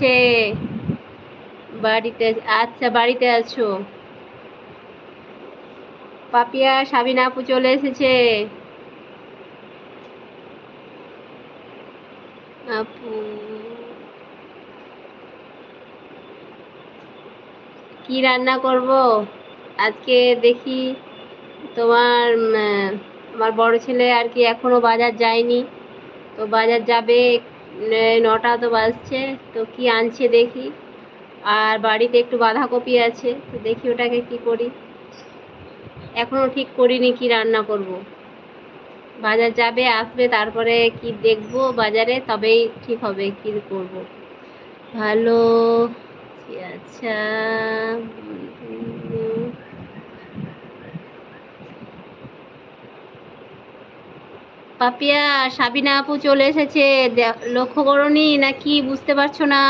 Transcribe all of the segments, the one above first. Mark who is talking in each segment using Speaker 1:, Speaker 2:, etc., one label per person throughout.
Speaker 1: এসেছে বাড়িতে। আচ্ছা, বাড়িতে আছো। পাপিয়া সাবিনা আপু চলে এসেছে। আপু কি রান্না করব আজকে দেখি। তোমার আমার বড় ছেলে আর কি এখনো বাজার যায়নি, তো বাজার যাবে। 9টা তো বাজছে, তো কি আনছে দেখি। আর বাড়িতে একটু বাঁধাকপি আছে, তো দেখি ওটাকে কি করি। এখনো ঠিক করিনি কি রান্না করব। বাজার যাবে, আসবে, তারপরে কি দেখবো বাজারে, তবেই ঠিক হবে কি করব। ভালো। আচ্ছা। পাপিয়া সাবিনা আপু চলে এসেছে, লক্ষ্য করনি নাকি বুঝতে পারছো না?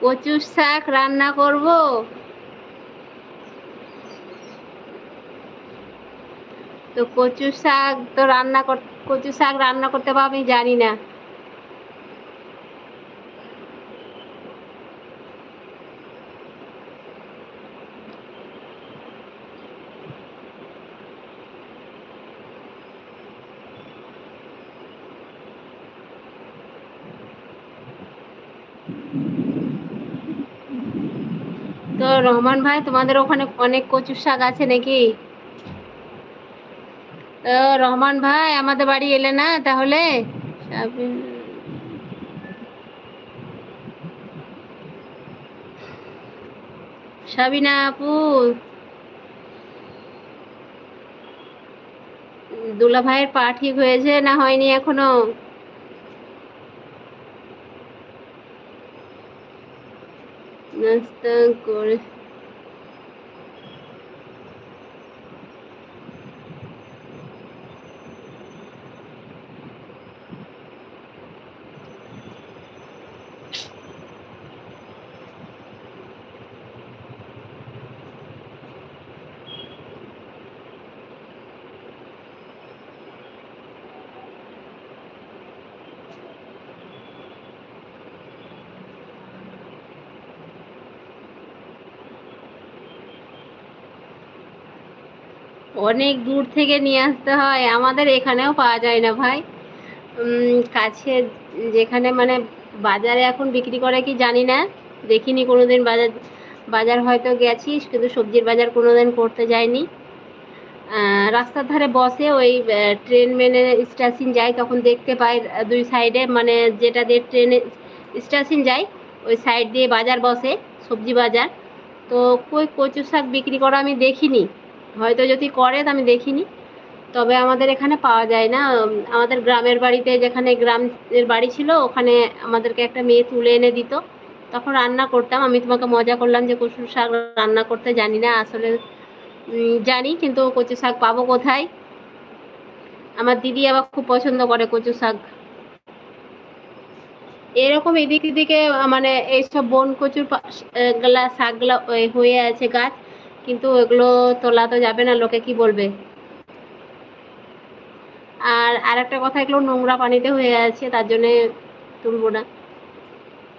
Speaker 1: কচুর শাক রান্না করব। তো কচু শাক রান্না করতে পারবো আমি জানি না। তো রহমান ভাই, তোমাদের ওখানে অনেক কচুর শাক আছে নাকি? তো রহমান ভাই, আমাদের বাড়ি এলে না তাহলে? সাবিনা আপু, দুলা ভাইয়ের পা ঠিক হয়েছে না হয়নি এখনো? নাস্তা করে অনেক দূর থেকে নিয়ে আসতে হয়, আমাদের এখানেও পাওয়া যায় না ভাই। কাছে যেখানে মানে বাজারে এখন বিক্রি করে কি জানি না, দেখিনি কোনোদিন বাজার। বাজার হয়তো গেছিস, কিন্তু সবজির বাজার কোনোদিন করতে যায়নি। রাস্তার ধারে বসে, ওই ট্রেন মেনে স্টেশন যায় তখন দেখতে পাই দুই সাইডে, মানে যেটা দিয়ে ট্রেনে স্টেশন যায় ওই সাইড দিয়ে বাজার বসে, সবজি বাজার। তো কই কচু শাক বিক্রি করা আমি দেখিনি, হয়তো যদি করে তো আমি দেখিনি। তবে আমাদের এখানে পাওয়া যায় না। আমাদের গ্রামের বাড়িতে, যেখানে গ্রামের বাড়ি ছিল, ওখানে আমাদেরকে একটা মেয়ে তুলে এনে দিত, তখন রান্না করতাম। আমি তোমাকে মজা করলাম যে কচু শাক রান্না করতে জানি না, আসলে জানি, কিন্তু কচু শাক পাবো কোথায়? আমার দিদি আবার খুব পছন্দ করে কচু শাক। এরকম এদিক দিকে মানে এইসব বন কচুর গুলা শাকগুলা হয়ে আছে গাছ, কিন্তু ওগুলো তোলা তো যাবে না, লোকে কি বলবে। আর আরেকটা কথা, এগুলো নোংরা পানিতে হয়ে আছে, তার জন্য তুলবো না,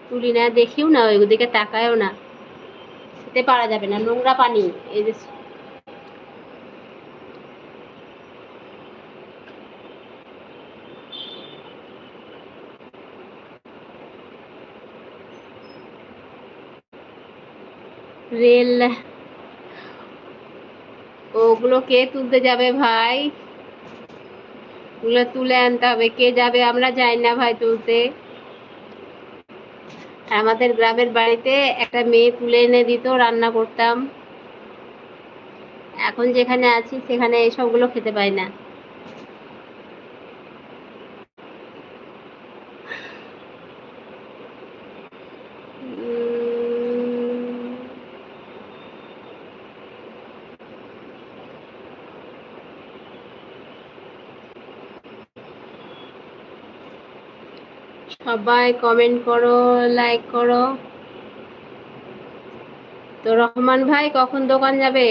Speaker 1: তুলি না, দেখিও না, ওই দিকে তাকায়ও না, খেতে পারা যাবে না, নোংরা পানি। এই যে রেল, ওগুলো কে তুলতে যাবে ভাই? ওগুলো তুলে আনতে হবে, কে যাবে? আমরা যাই না ভাই তুলতে। আমাদের গ্রামের বাড়িতে একটা মেয়ে তুলে এনে দিত, রান্না করতাম। এখন যেখানে আছি সেখানে এসবগুলো খেতে পাই না। সবাই কমেন্ট করো, লাইক করো। তো রহমান ভাই কখন দোকান যাবে?